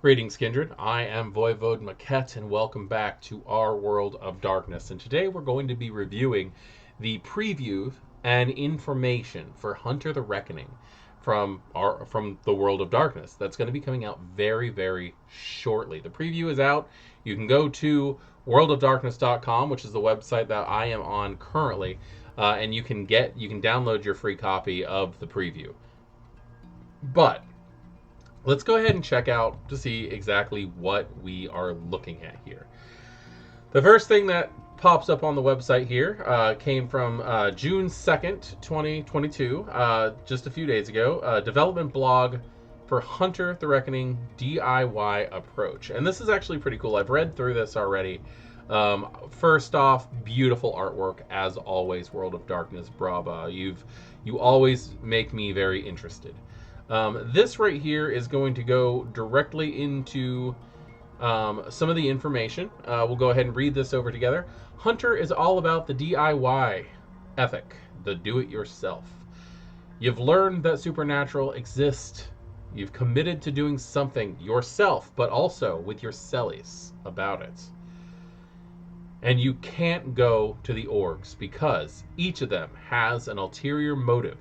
Greetings, Kindred. I am Voivode Maquette, and welcome back to our World of Darkness. And today we're going to be reviewing the preview and information for Hunter the Reckoning from the World of Darkness. That's going to be coming out very, very shortly. The preview is out. You can go to worldofdarkness.com, which is the website that I am on currently, and you can download your free copy of the preview. But let's go ahead and check out to see exactly what we are looking at here. The first thing that pops up on the website here came from June 2nd, 2022, just a few days ago. Development blog for Hunter the Reckoning DIY approach. And this is actually pretty cool. I've read through this already. First off, beautiful artwork as always, World of Darkness, brava. You always make me very interested. This right here is going to go directly into some of the information. We'll go ahead and read this over together. Hunter is all about the DIY ethic, the do-it-yourself. You've learned that supernatural exists. You've committed to doing something yourself, but also with your cellies about it. And you can't go to the orgs because each of them has an ulterior motive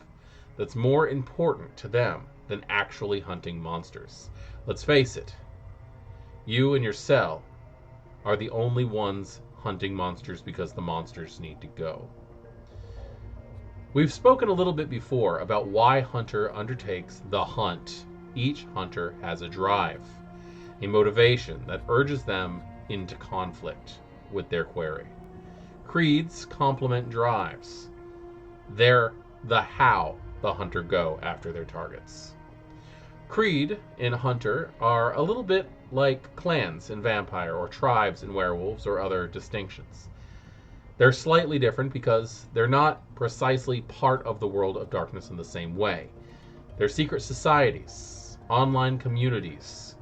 that's more important to them than actually hunting monsters. Let's face it, you and your cell are the only ones hunting monsters because the monsters need to go. We've spoken a little bit before about why Hunter undertakes the hunt. Each hunter has a drive, a motivation that urges them into conflict with their quarry. Creeds complement drives. They're the how the hunter go after their targets. Creed in Hunter are a little bit like clans in Vampire or tribes in Werewolves or other distinctions. They're slightly different because they're not precisely part of the World of Darkness in the same way. They're secret societies, online communities,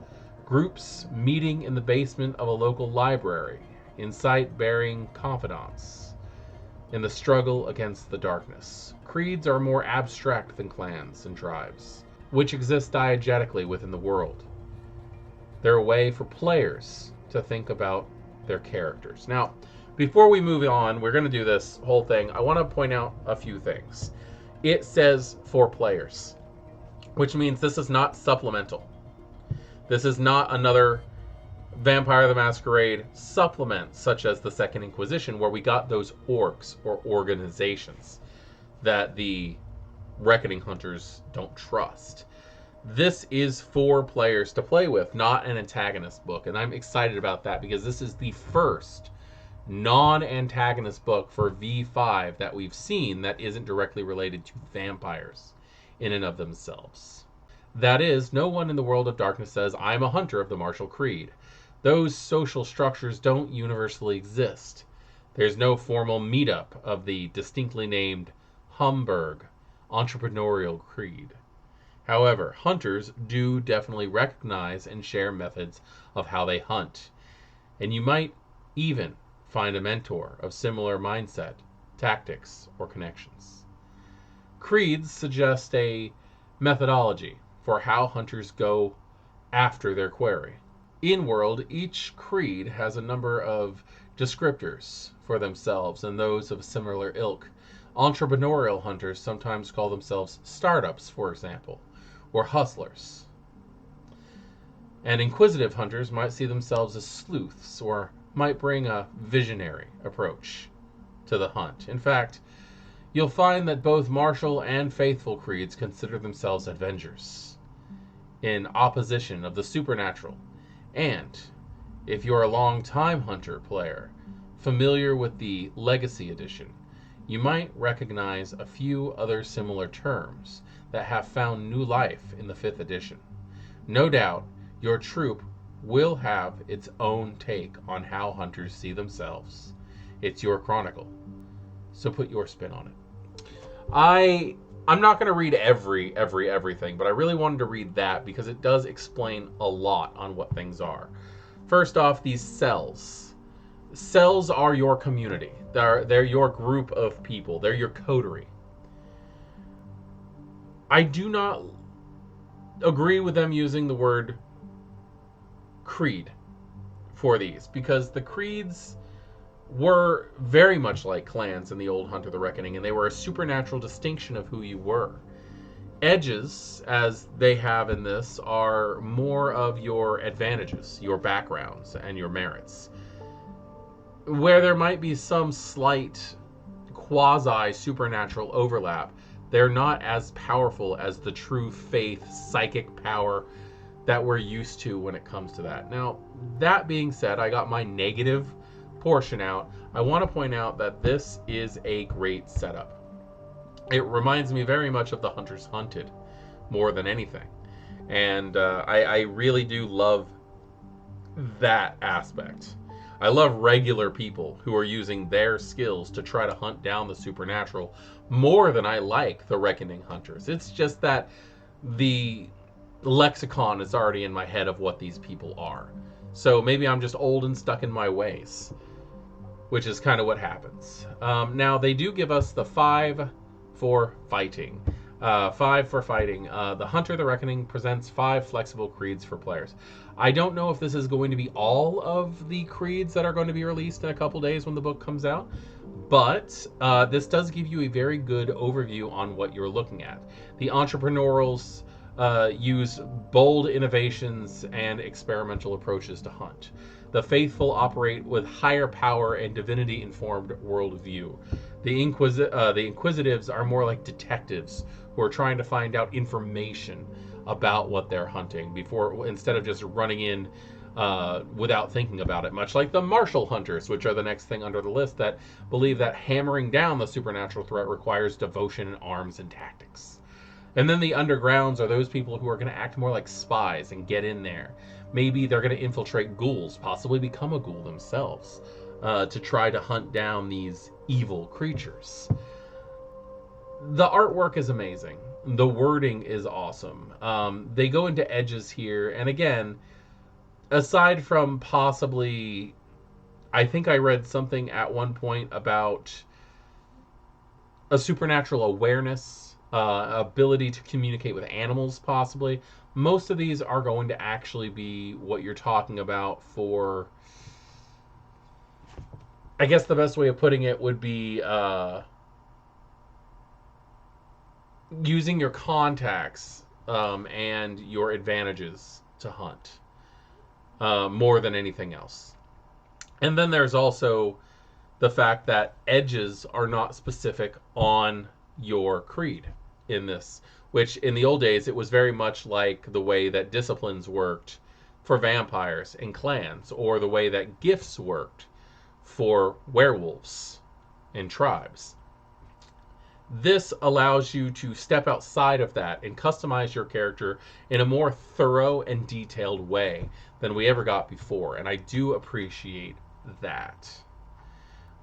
groups meeting in the basement of a local library, in sight bearing confidants in the struggle against the darkness. Creeds are more abstract than clans and tribes, which exist diegetically within the world. They're a way for players to think about their characters. Now, before we move on, we're going to do this whole thing. I want to point out a few things. It says for players, which means this is not supplemental. This is not another Vampire the Masquerade supplement, such as the Second Inquisition, where we got those orgs or organizations that the Reckoning Hunters don't trust. This is for players to play with, not an antagonist book, and I'm excited about that because this is the first non-antagonist book for V5 that we've seen that isn't directly related to vampires in and of themselves. That is, no one in the World of Darkness says, I'm a hunter of the martial creed. Those social structures don't universally exist. There's no formal meetup of the distinctly named Hamburg entrepreneurial creed. However, hunters do definitely recognize and share methods of how they hunt. And you might even find a mentor of similar mindset, tactics, or connections. Creeds suggest a methodology for how hunters go after their quarry. In world, each creed has a number of descriptors for themselves and those of similar ilk. Entrepreneurial hunters sometimes call themselves startups, for example, or hustlers. And inquisitive hunters might see themselves as sleuths or might bring a visionary approach to the hunt. In fact, you'll find that both martial and faithful creeds consider themselves avengers, in opposition of the supernatural. And if you're a long-time Hunter player, familiar with the Legacy Edition, you might recognize a few other similar terms that have found new life in the 5th edition. No doubt, your troop will have its own take on how hunters see themselves. It's your chronicle, so put your spin on it. I'm not going to read everything, but I really wanted to read that because it does explain a lot on what things are. First off, these cells. Cells are your community. They're your group of people. They're your coterie. I do not agree with them using the word creed for these, because the creeds were very much like clans in the old Hunter the Reckoning, and they were a supernatural distinction of who you were. Edges, as they have in this, are more of your advantages, your backgrounds, and your merits. Where there might be some slight quasi-supernatural overlap, they're not as powerful as the true faith, psychic power that we're used to when it comes to that. Now, that being said, I got my negative portion out. I want to point out that this is a great setup. It reminds me very much of the Hunters Hunted more than anything. And I really do love that aspect. I love regular people who are using their skills to try to hunt down the supernatural more than I like the Reckoning Hunters. It's just that the lexicon is already in my head of what these people are. So maybe I'm just old and stuck in my ways, which is kind of what happens. Now, they do give us the 5 for fighting. 5 for fighting. The Hunter the Reckoning presents 5 flexible creeds for players. I don't know if this is going to be all of the creeds that are going to be released in a couple days when the book comes out, but this does give you a very good overview on what you're looking at. The entrepreneurials use bold innovations and experimental approaches to hunt. The faithful operate with higher power and divinity-informed worldview. The Inquisitives are more like detectives who are trying to find out information about what they're hunting instead of just running in without thinking about it, much like the Martial Hunters, which are the next thing under the list, that believe that hammering down the supernatural threat requires devotion in arms and tactics. And then the Undergrounds are those people who are going to act more like spies and get in there. Maybe they're going to infiltrate ghouls, possibly become a ghoul themselves, to try to hunt down these evil creatures. The artwork is amazing. The wording is awesome. They go into edges here, and again, aside from possibly, I think I read something at one point about a supernatural awareness, ability to communicate with animals, possibly. Most of these are going to actually be what you're talking about for, I guess the best way of putting it would be using your contacts and your advantages to hunt more than anything else. And then there's also the fact that edges are not specific on your creed in this, which in the old days it was very much like the way that disciplines worked for vampires and clans, or the way that gifts worked for werewolves and tribes. This allows you to step outside of that and customize your character in a more thorough and detailed way than we ever got before, and I do appreciate that.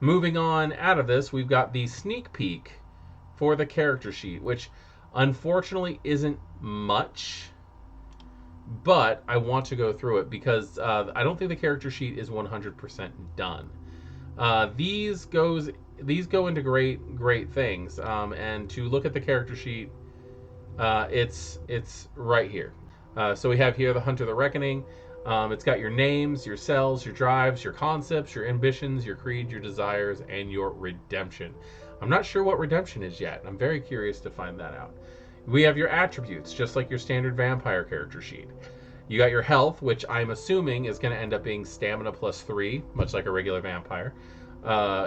Moving on out of this, we've got the sneak peek for the character sheet, which unfortunately isn't much, but I want to go through it because I don't think the character sheet is 100% done. These go into great things, and to look at the character sheet, it's right here. So we have here the Hunter the Reckoning. It's got your names, your cells, your drives, your concepts, your ambitions, your creed, your desires, and your redemption. I'm not sure what redemption is yet. I'm very curious to find that out. We have your attributes, just like your standard vampire character sheet. You got your health, which I'm assuming is going to end up being stamina +3, much like a regular vampire.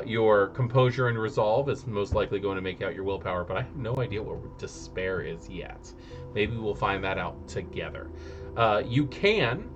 Your composure and resolve is most likely going to make out your willpower, but I have no idea what despair is yet. Maybe we'll find that out together. You can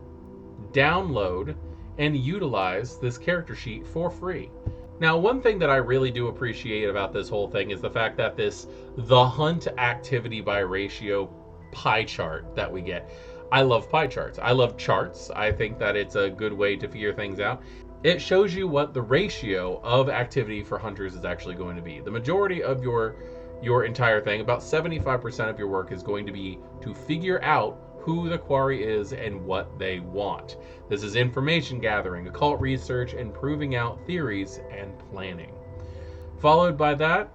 download and utilize this character sheet for free. Now, one thing that I really do appreciate about this whole thing is the fact that the hunt activity by ratio pie chart that we get. I love pie charts. I love charts. I think that it's a good way to figure things out. It shows you what the ratio of activity for hunters is actually going to be. The majority of your entire thing, about 75% of your work, is going to be to figure out who the quarry is and what they want. This is information gathering, occult research, and proving out theories and planning. Followed by that,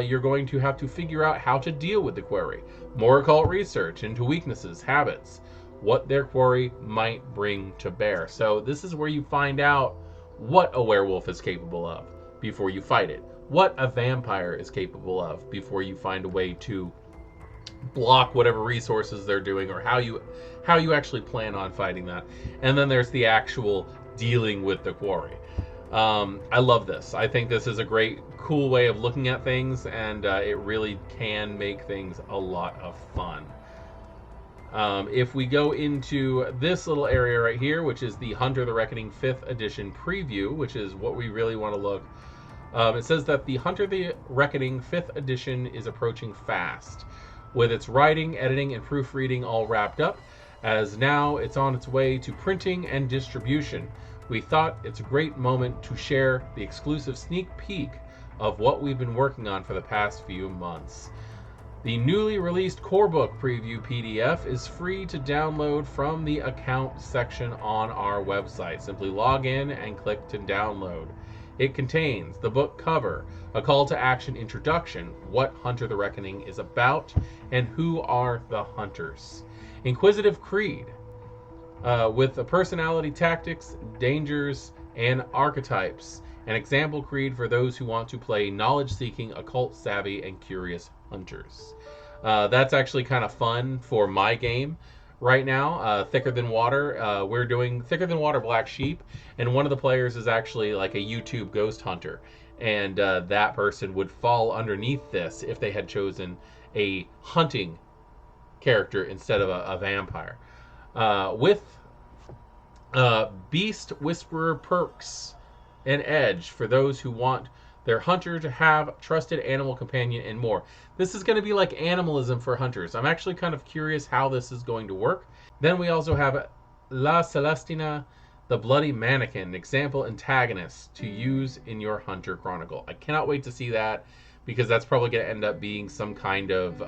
you're going to have to figure out how to deal with the query. More occult research into weaknesses, habits, what their quarry might bring to bear. So this is where you find out what a werewolf is capable of before you fight it, what a vampire is capable of before you find a way to block whatever resources they're doing, or how you actually plan on fighting that. And then there's the actual dealing with the quarry. I love this. I think this is a great, cool way of looking at things, and it really can make things a lot of fun. If we go into this little area right here, which is the Hunter the Reckoning 5th edition preview, which is what we really want to look, it says that the Hunter the Reckoning 5th edition is approaching fast, with its writing, editing, and proofreading all wrapped up, as now it's on its way to printing and distribution. We thought it's a great moment to share the exclusive sneak peek of what we've been working on for the past few months. The newly released core book preview PDF is free to download from the account section on our website. Simply log in and click to download. It contains the book cover, a call to action introduction, what Hunter the Reckoning is about, and who are the hunters. Inquisitive Creed, with the personality tactics, dangers, and archetypes. An example creed for those who want to play knowledge-seeking, occult-savvy, and curious hunters. That's actually kind of fun for my game right now. Thicker Than Water. We're doing Thicker Than Water Black Sheep, and one of the players is actually like a YouTube ghost hunter. And that person would fall underneath this if they had chosen a hunting character instead of a vampire. With Beast Whisperer perks and edge for those who want their hunter to have trusted animal companion and more. This is going to be like animalism for hunters. I'm actually kind of curious how this is going to work. Then we also have La Celestina, the Bloody Mannequin, example antagonist to use in your Hunter Chronicle. I cannot wait to see that, because that's probably going to end up being some kind of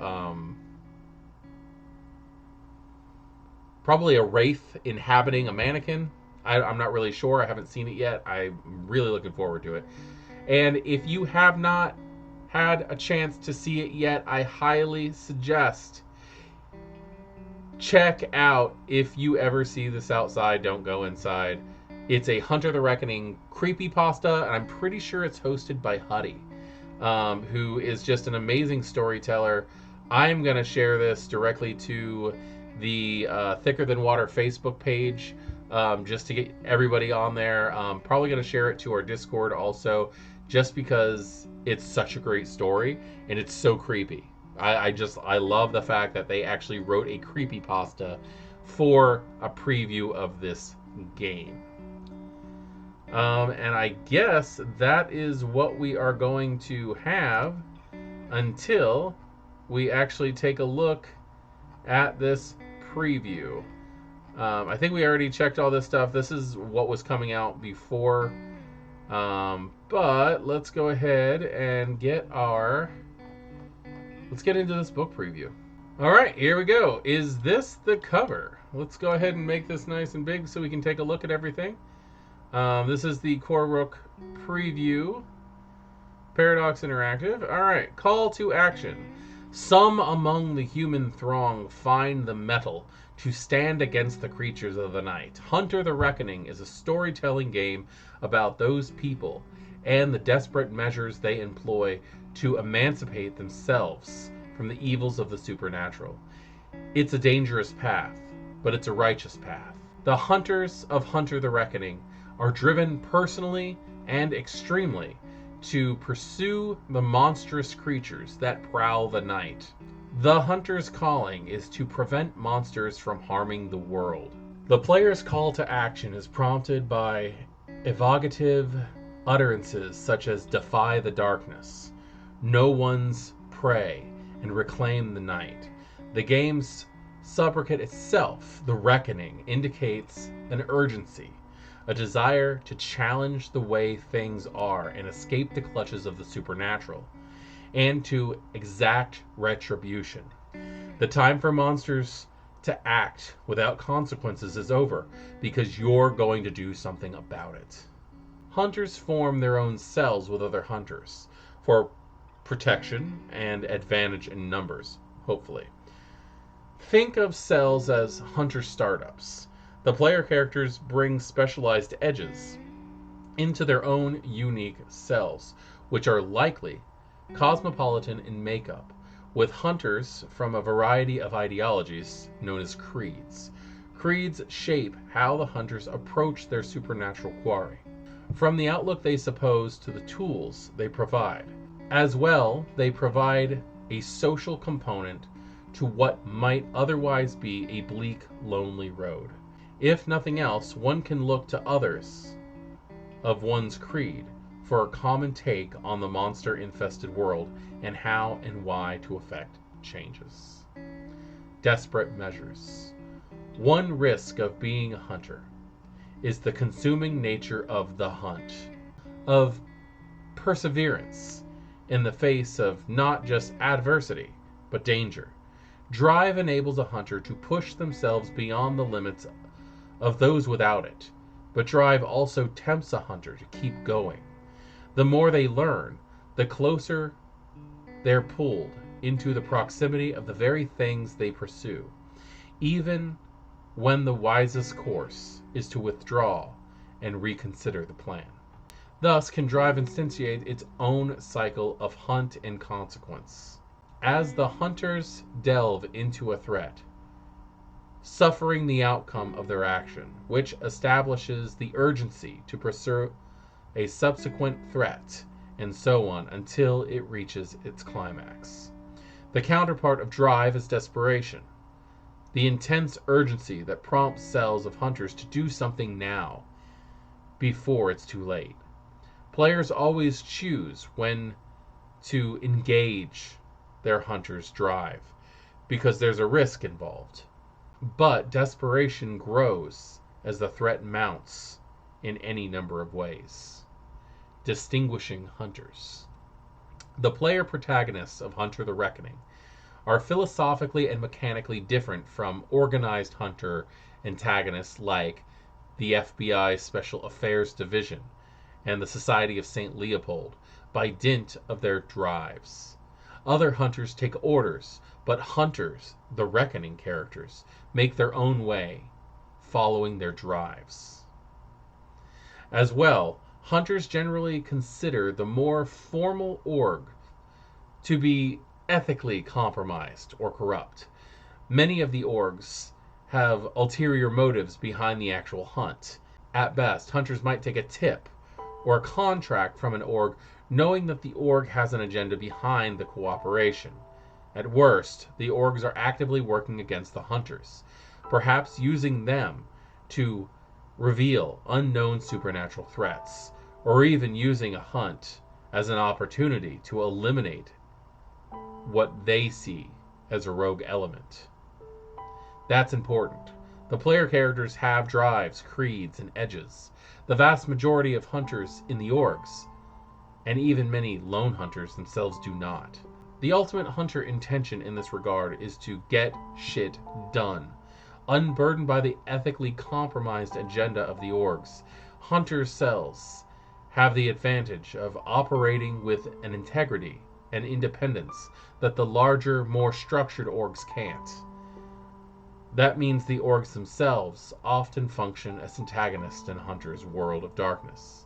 probably a wraith inhabiting a mannequin. I'm not really sure. I haven't seen it yet. I'm really looking forward to it. And if you have not had a chance to see it yet, I highly suggest check out If You Ever See This Outside, Don't Go Inside. It's a Hunter the Reckoning creepypasta, and I'm pretty sure it's hosted by Huddy, who is just an amazing storyteller. I'm going to share this directly to the Thicker Than Water Facebook page, just to get everybody on there. Probably going to share it to our Discord also, just because it's such a great story and it's so creepy. I love the fact that they actually wrote a creepypasta for a preview of this game. And I guess that is what we are going to have until we actually take a look at this preview. I think we already checked all this stuff. This is what was coming out before. But let's go ahead and let's get into this book preview. All right, here we go. Is this the cover? Let's go ahead and make this nice and big so we can take a look at everything. This is the Core Book preview. Paradox Interactive. All right, call to action. Some among the human throng find the mettle to stand against the creatures of the night. Hunter the Reckoning is a storytelling game about those people and the desperate measures they employ to emancipate themselves from the evils of the supernatural. It's a dangerous path, but it's a righteous path. The hunters of Hunter the Reckoning are driven personally and extremely to pursue the monstrous creatures that prowl the night. The hunter's calling is to prevent monsters from harming the world. The player's call to action is prompted by evocative utterances such as defy the darkness, no one's prey, and reclaim the night. The game's sobriquet itself, The Reckoning, indicates an urgency, a desire to challenge the way things are and escape the clutches of the supernatural, and to exact retribution. The time for monsters to act without consequences is over, because you're going to do something about it. Hunters form their own cells with other hunters for protection and advantage in numbers, hopefully. Think of cells as hunter startups. The player characters bring specialized edges into their own unique cells, which are likely cosmopolitan in makeup, with hunters from a variety of ideologies known as creeds. Creeds shape how the hunters approach their supernatural quarry, from the outlook they suppose to the tools they provide. As well, they provide a social component to what might otherwise be a bleak, lonely road. If nothing else, one can look to others of one's creed for a common take on the monster-infested world and how and why to effect changes. Desperate measures. One risk of being a hunter is the consuming nature of the hunt, of perseverance in the face of not just adversity, but danger. Drive enables a hunter to push themselves beyond the limits of those without it, but drive also tempts a hunter to keep going. The more they learn, the closer they're pulled into the proximity of the very things they pursue, even when the wisest course is to withdraw and reconsider the plan. Thus can drive instantiate its own cycle of hunt and consequence. As the hunters delve into a threat, suffering the outcome of their action, which establishes the urgency to pursue a subsequent threat, and so on until it reaches its climax. The counterpart of drive is desperation, the intense urgency that prompts cells of hunters to do something now, before it's too late. Players always choose when to engage their hunter's drive, because there's a risk involved. But desperation grows as the threat mounts in any number of ways. Distinguishing hunters. The player protagonists of Hunter the Reckoning are philosophically and mechanically different from organized hunter antagonists like the FBI Special Affairs Division and the Society of St. Leopold by dint of their drives. Other hunters take orders, but hunters, the Reckoning characters, make their own way, following their drives. As well, hunters generally consider the more formal org to be ethically compromised or corrupt. Many of the orgs have ulterior motives behind the actual hunt. At best, hunters might take a tip or a contract from an org knowing that the org has an agenda behind the cooperation. At worst, the orgs are actively working against the hunters, perhaps using them to reveal unknown supernatural threats, or even using a hunt as an opportunity to eliminate what they see as a rogue element. That's important. The player characters have drives, creeds, and edges. The vast majority of hunters in the orgs, and even many lone hunters themselves, do not. The ultimate hunter intention in this regard is to get shit done. Unburdened by the ethically compromised agenda of the orgs, hunter cells have the advantage of operating with an integrity and independence that the larger, more structured orgs can't. That means the orgs themselves often function as antagonists in Hunter's world of darkness,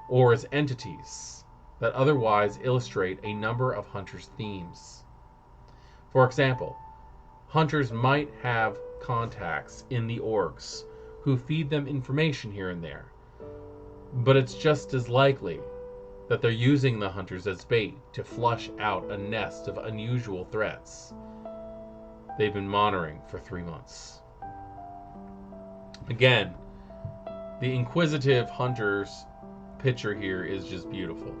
or as entities that otherwise illustrate a number of Hunter's themes. For example, hunters might have contacts in the orgs who feed them information here and there, but it's just as likely that they're using the hunters as bait to flush out a nest of unusual threats they've been monitoring for 3 months. Again, the Inquisitive Hunter's picture here is just beautiful.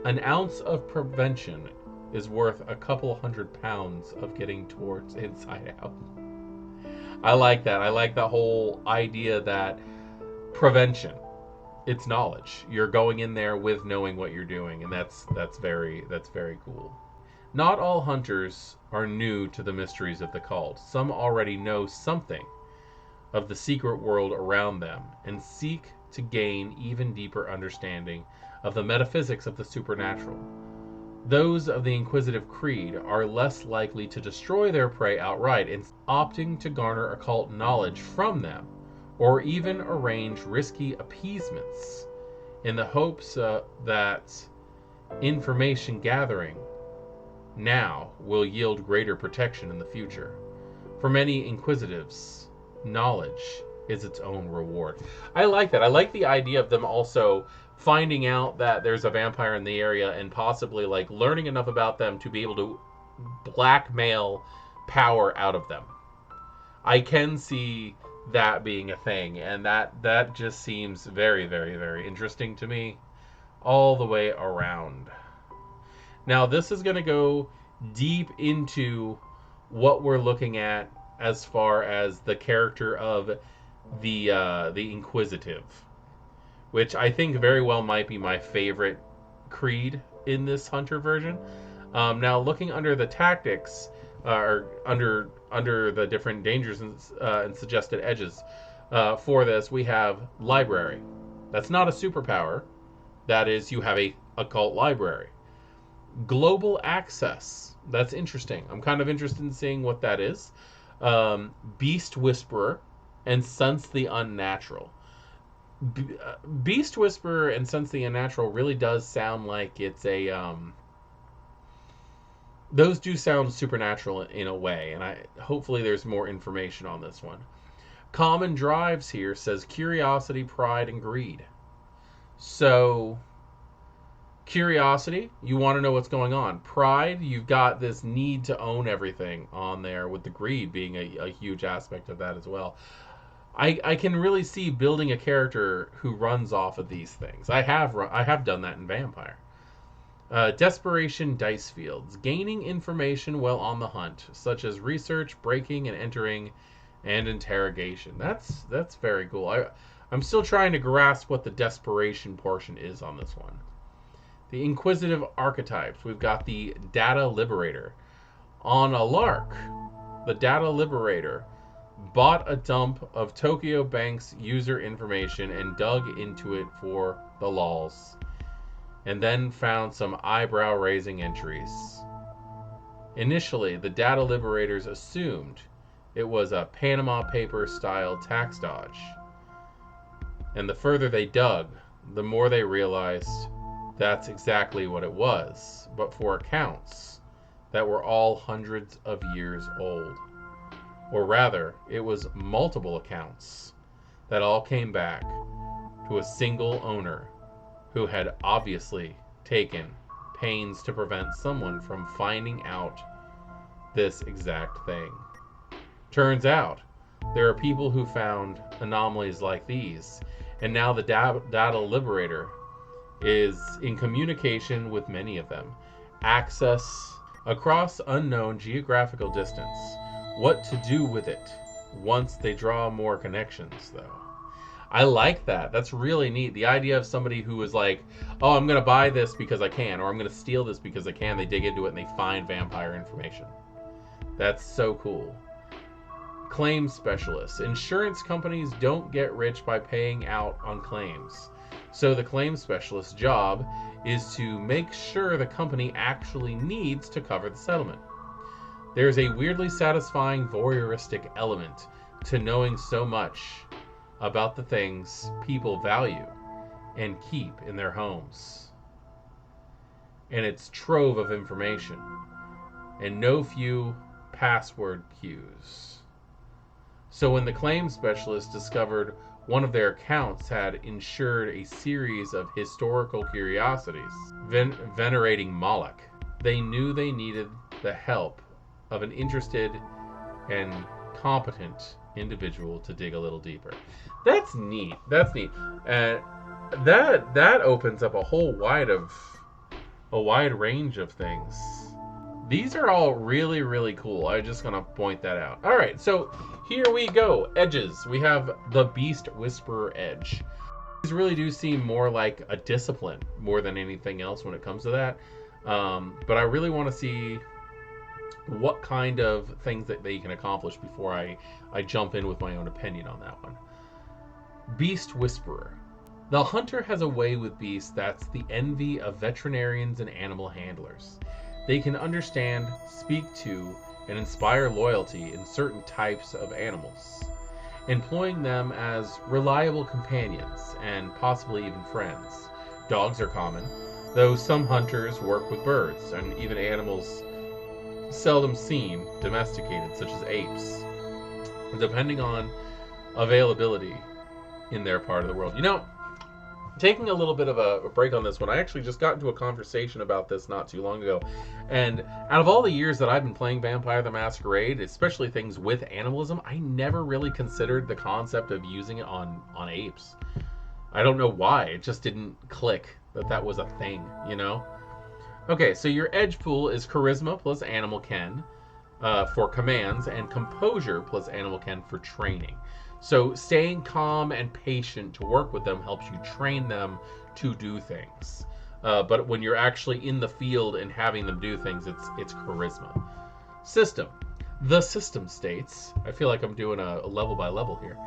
An ounce of prevention is worth a couple £100 of getting towards inside out. I like that. I like the whole idea that prevention, it's knowledge. You're going in there with knowing what you're doing, and that's very cool. Not all hunters are new to the mysteries of the cult. Some already know something of the secret world around them and seek to gain even deeper understanding of the metaphysics of the supernatural. Those of the Inquisitive creed are less likely to destroy their prey outright, and opting to garner occult knowledge from them, or even arrange risky appeasements in the hopes that information gathering now will yield greater protection in the future. For many Inquisitives, knowledge is its own reward. I like that. I like the idea of them also finding out that there's a vampire in the area and possibly like learning enough about them to be able to blackmail power out of them. I can see that being a thing, and that just seems very, very, very interesting to me all the way around. Now, this is going to go deep into what we're looking at as far as the character of the Inquisitive, which I think very well might be my favorite creed in this Hunter version. Now, looking under the tactics, or under the different dangers and suggested edges for this, we have library. That's not a superpower. That is, you have a occult library. Global access. That's interesting. I'm kind of interested in seeing what that is. Beast Whisperer and Sense the Unnatural. Beast Whisperer and Sense the Unnatural really does sound like it's a those do sound supernatural in a way, and hopefully there's more information on this one. Common drives here says curiosity, pride, and greed. So curiosity, you want to know what's going on. Pride, you've got this need to own everything on there, with the greed being a huge aspect of that as well. I can really see building a character who runs off of these things. I have done that in Vampire. Desperation dice fields, gaining information while on the hunt, such as research, breaking and entering, and interrogation. That's very cool. I'm still trying to grasp what the desperation portion is on this one. The Inquisitive Archetypes, we've got the Data Liberator. On a lark, the Data Liberator bought a dump of Tokyo Bank's user information and dug into it for the lols, and then found some eyebrow-raising entries. Initially, the Data Liberators assumed it was a Panama Paper-style tax dodge, and the further they dug, the more they realized that's exactly what it was, but for accounts that were all hundreds of years old. Or rather, it was multiple accounts that all came back to a single owner who had obviously taken pains to prevent someone from finding out this exact thing. Turns out, there are people who found anomalies like these, and now the Data Liberator is in communication with many of them. Access across unknown geographical distance. What to do with it once they draw more connections, though. I like that. That's really neat. The idea of somebody who is like, oh, I'm going to buy this because I can, or I'm going to steal this because I can. They dig into it and they find vampire information. That's so cool. Claims specialists. Insurance companies don't get rich by paying out on claims. So the claims specialist's job is to make sure the company actually needs to cover the settlement. There's a weirdly satisfying voyeuristic element to knowing so much about the things people value and keep in their homes. And its trove of information, and no few password cues. So when the claims specialist discovered one of their accounts had insured a series of historical curiosities, venerating Moloch, they knew they needed the help of an interested and competent individual to dig a little deeper. That's neat. That's neat. That opens up a wide range of things. These are all really, really cool. I'm just going to point that out. All right, so here we go. Edges. We have the Beast Whisperer edge. These really do seem more like a discipline more than anything else when it comes to that. But I really want to see what kind of things that they can accomplish before I jump in with my own opinion on that one. Beast Whisperer. The hunter has a way with beasts that's the envy of veterinarians and animal handlers. They can understand, speak to, and inspire loyalty in certain types of animals, employing them as reliable companions and possibly even friends. Dogs are common, though some hunters work with birds and even animals seldom seen domesticated, such as apes, depending on availability in their part of the world. Taking a little bit of a break on this one, I actually just got into a conversation about this not too long ago. And out of all the years that I've been playing Vampire the Masquerade, especially things with animalism, I never really considered the concept of using it on apes. I don't know why. It just didn't click that was a thing, Okay, so your edge pool is Charisma plus Animal Ken for commands, and Composure plus Animal Ken for training. So staying calm and patient to work with them helps you train them to do things. But when you're actually in the field and having them do things, it's charisma. System. The system states, I feel like I'm doing a level by level here.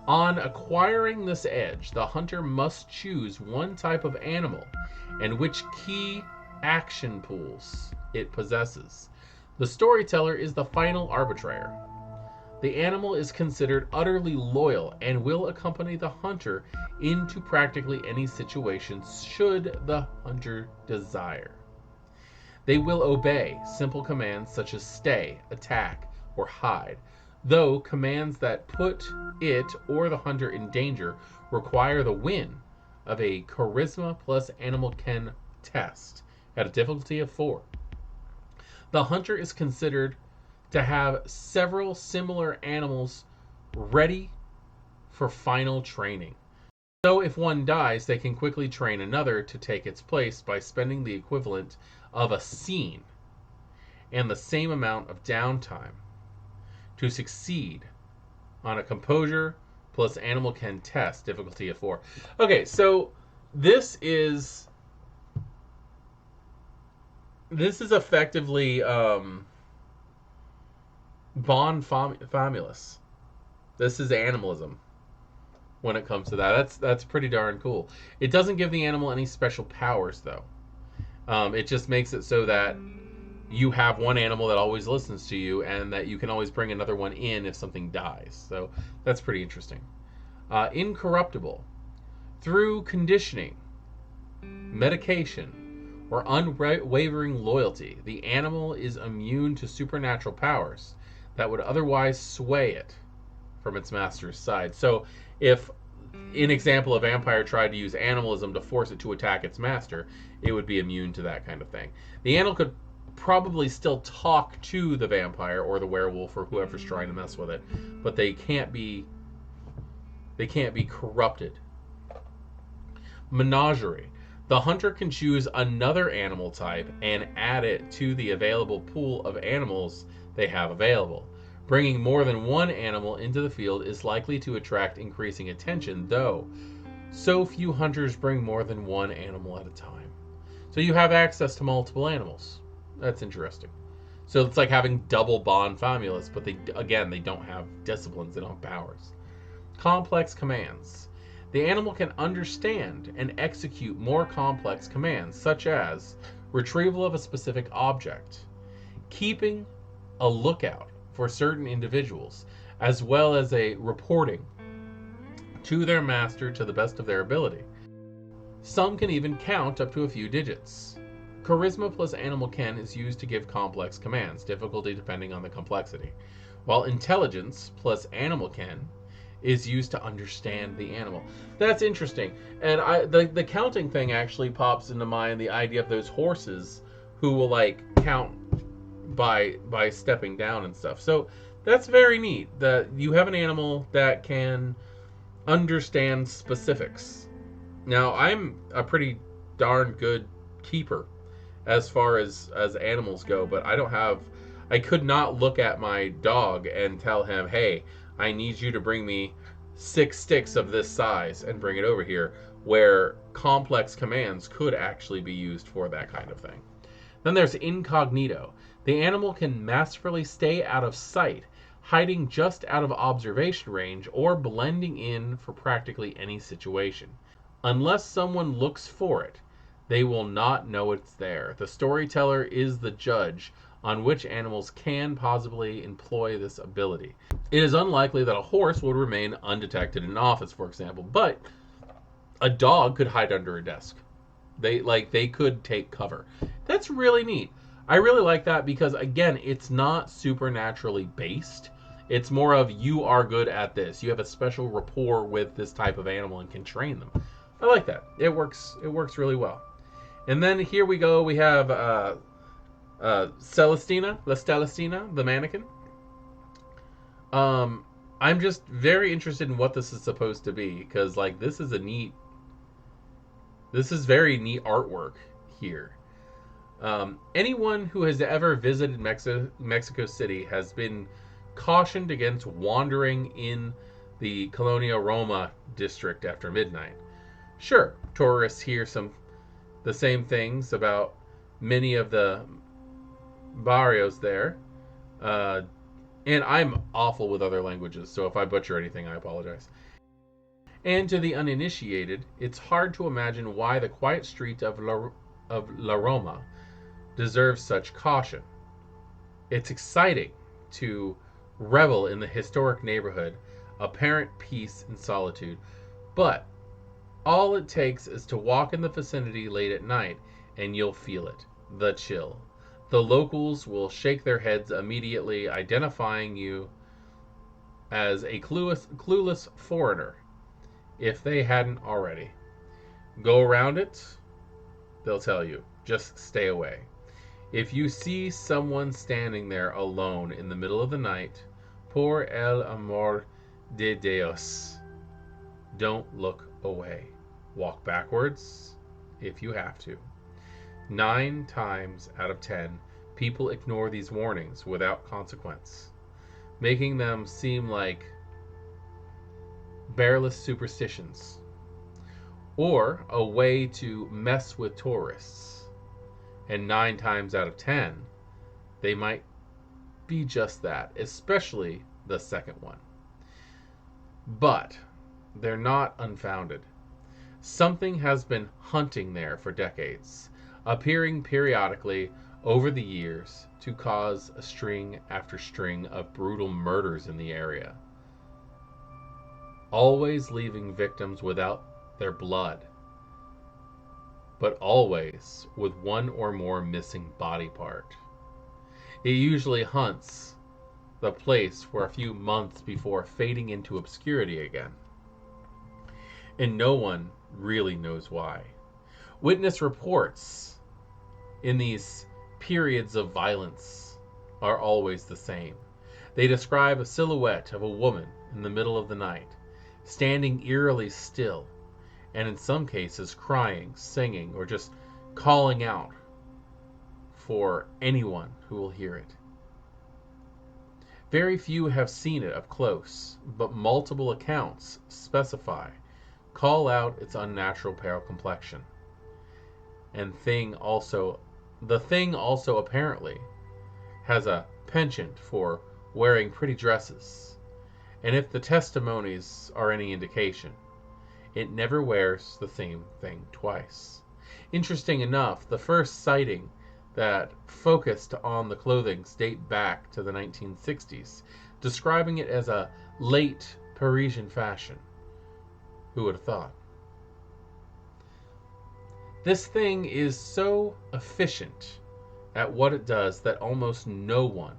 On acquiring this edge, the hunter must choose one type of animal and which key action pools it possesses. The storyteller is the final arbitrator. The animal is considered utterly loyal and will accompany the hunter into practically any situation should the hunter desire. They will obey simple commands such as stay, attack, or hide, though commands that put it or the hunter in danger require the win of a Charisma plus Animal Ken test at a difficulty of 4. The hunter is considered to have several similar animals ready for final training. So if one dies, they can quickly train another to take its place by spending the equivalent of a scene and the same amount of downtime to succeed on a Composure plus Animal Ken test, difficulty of 4. Okay, so this is effectively Bon Famulus. This is animalism when it comes to that. That's pretty darn cool. It doesn't give the animal any special powers, though. It just makes it so that you have one animal that always listens to you and that you can always bring another one in if something dies. So that's pretty interesting. Incorruptible. Through conditioning, medication, or unwavering loyalty, the animal is immune to supernatural powers that would otherwise sway it from its master's side. So if, in example, a vampire tried to use animalism to force it to attack its master, it would be immune to that kind of thing. The animal could probably still talk to the vampire or the werewolf or whoever's trying to mess with it, but they can't be corrupted. Menagerie. The hunter can choose another animal type and add it to the available pool of animals they have available. Bringing more than one animal into the field is likely to attract increasing attention, though so few hunters bring more than one animal at a time. So you have access to multiple animals. That's interesting. So it's like having double Bon Famulus, but they don't have disciplines, they don't have powers. Complex commands. The animal can understand and execute more complex commands, such as retrieval of a specific object, keeping a lookout for certain individuals, as well as a reporting to their master to the best of their ability. Some can even count up to a few digits. Charisma plus Animal Ken is used to give complex commands, difficulty depending on the complexity, while Intelligence plus Animal Ken is used to understand the animal. That's interesting. And the counting thing actually pops into mind, the idea of those horses who will like count by stepping down and stuff. So that's very neat that you have an animal that can understand specifics. Now, I'm a pretty darn good keeper as far as animals go, but I could not look at my dog and tell him, hey, I need you to bring me 6 sticks of this size and bring it over here, where complex commands could actually be used for that kind of thing. Then there's incognito. The animal can masterfully stay out of sight, hiding just out of observation range or blending in for practically any situation. Unless someone looks for it, they will not know it's there. The storyteller is the judge on which animals can possibly employ this ability. It is unlikely that a horse would remain undetected in an office, for example, but a dog could hide under a desk. They could take cover. That's really neat. I really like that because again, it's not supernaturally based. It's more of you are good at this. You have a special rapport with this type of animal and can train them. I like that. It works really well. And then here we go. We have Celestina, La Celestina, the mannequin. I'm just very interested in what this is supposed to be because like this is very neat artwork here. Anyone who has ever visited Mexico City has been cautioned against wandering in the Colonia Roma district after midnight. Sure, tourists hear the same things about many of the barrios there. And I'm awful with other languages, so if I butcher anything, I apologize. And to the uninitiated, it's hard to imagine why the quiet street of La Roma deserves such caution. It's exciting to revel in the historic neighborhood, apparent peace and solitude, but all it takes is to walk in the vicinity late at night and you'll feel it, the chill. The locals will shake their heads immediately, identifying you as a clueless foreigner, if they hadn't already. Go around it, they'll tell you, just stay away. If you see someone standing there alone in the middle of the night, por el amor de Dios, don't look away. Walk backwards if you have to. 9 times out of 10, people ignore these warnings without consequence, making them seem like bearless superstitions or a way to mess with tourists. And 9 times out of 10, they might be just that, especially the second one. But they're not unfounded. Something has been hunting there for decades, appearing periodically over the years to cause a string after string of brutal murders in the area, always leaving victims without their blood, but always with one or more missing body part. It usually hunts the place for a few months before fading into obscurity again, and no one really knows why. Witness reports in these periods of violence are always the same. They describe a silhouette of a woman in the middle of the night, standing eerily still, and in some cases crying, singing, or just calling out for anyone who will hear it. Very few have seen it up close, but multiple accounts call out its unnatural pale complexion. And the thing also apparently has a penchant for wearing pretty dresses. And if the testimonies are any indication, it never wears the same thing twice. Interesting enough, the first sighting that focused on the clothing date back to the 1960s, describing it as a late Parisian fashion. Who would have thought? This thing is so efficient at what it does that almost no one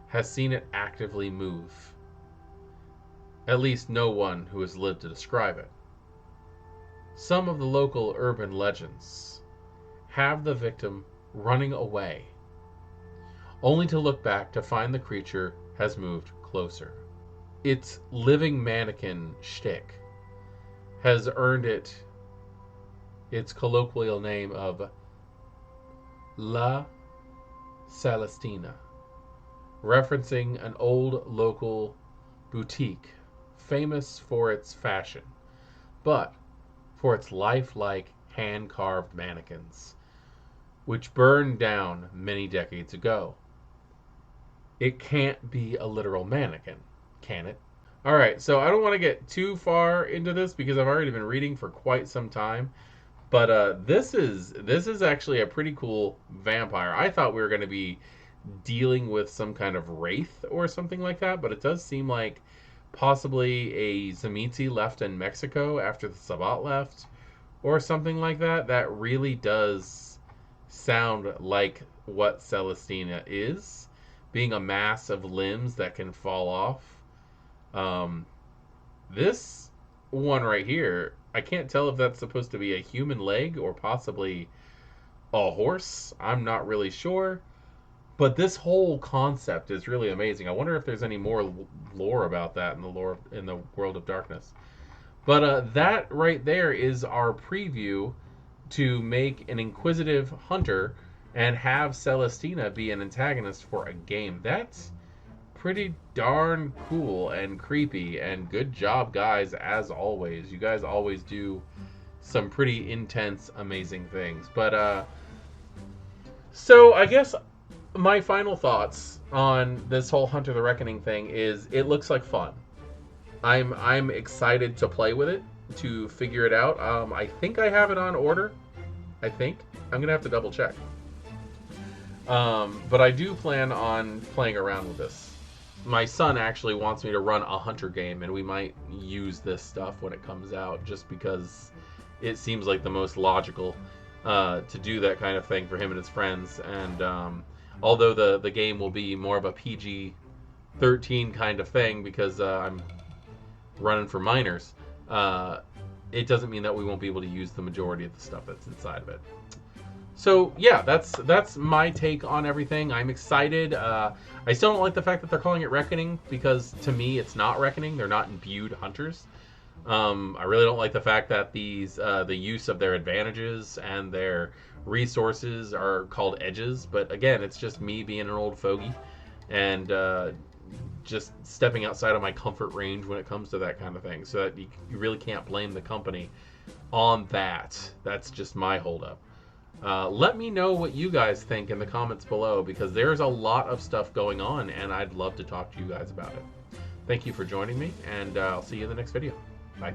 has seen it actively move. At least no one who has lived to describe it. Some of the local urban legends have the victim running away, only to look back to find the creature has moved closer. Its living mannequin shtick has earned it its colloquial name of La Celestina, referencing an old local boutique famous for its fashion, but for its lifelike hand-carved mannequins, which burned down many decades ago. It can't be a literal mannequin, can it? All right, so I don't want to get too far into this because I've already been reading for quite some time. But this is actually a pretty cool vampire. I thought we were going to be dealing with some kind of wraith or something like that, but it does seem like possibly a Zamitzi left in Mexico after the Sabbat left or something like that. That really does sound like what Celestina is, being a mass of limbs that can fall off. Um, this one right here, I can't tell if that's supposed to be a human leg or possibly a horse. I'm not really sure. But this whole concept is really amazing. I wonder if there's any more lore about that in the lore in the World of Darkness. But that right there is our preview to make an Inquisitive Hunter and have Celestina be an antagonist for a game. That's pretty darn cool and creepy, and good job, guys, as always. You guys always do some pretty intense, amazing things. But so I guess my final thoughts on this whole Hunter the Reckoning thing is it looks like fun. I'm excited to play with it, to figure it out. I think I have it on order. I think I'm gonna have to double check. But I do plan on playing around with this. My son actually wants me to run a Hunter game, and we might use this stuff when it comes out, just because it seems like the most logical to do that kind of thing for him and his friends. And although the game will be more of a PG-13 kind of thing because I'm running for minors, it doesn't mean that we won't be able to use the majority of the stuff that's inside of it. So yeah, that's my take on everything. I'm excited. I still don't like the fact that they're calling it Reckoning, because to me it's not Reckoning. They're not imbued hunters. I really don't like the fact that these the use of their advantages and their resources are called edges. But again, it's just me being an old fogey and just stepping outside of my comfort range when it comes to that kind of thing. So that you really can't blame the company on that. That's just my holdup. Let me know what you guys think in the comments below, because there's a lot of stuff going on and I'd love to talk to you guys about it. Thank you for joining me, and I'll see you in the next video. Bye.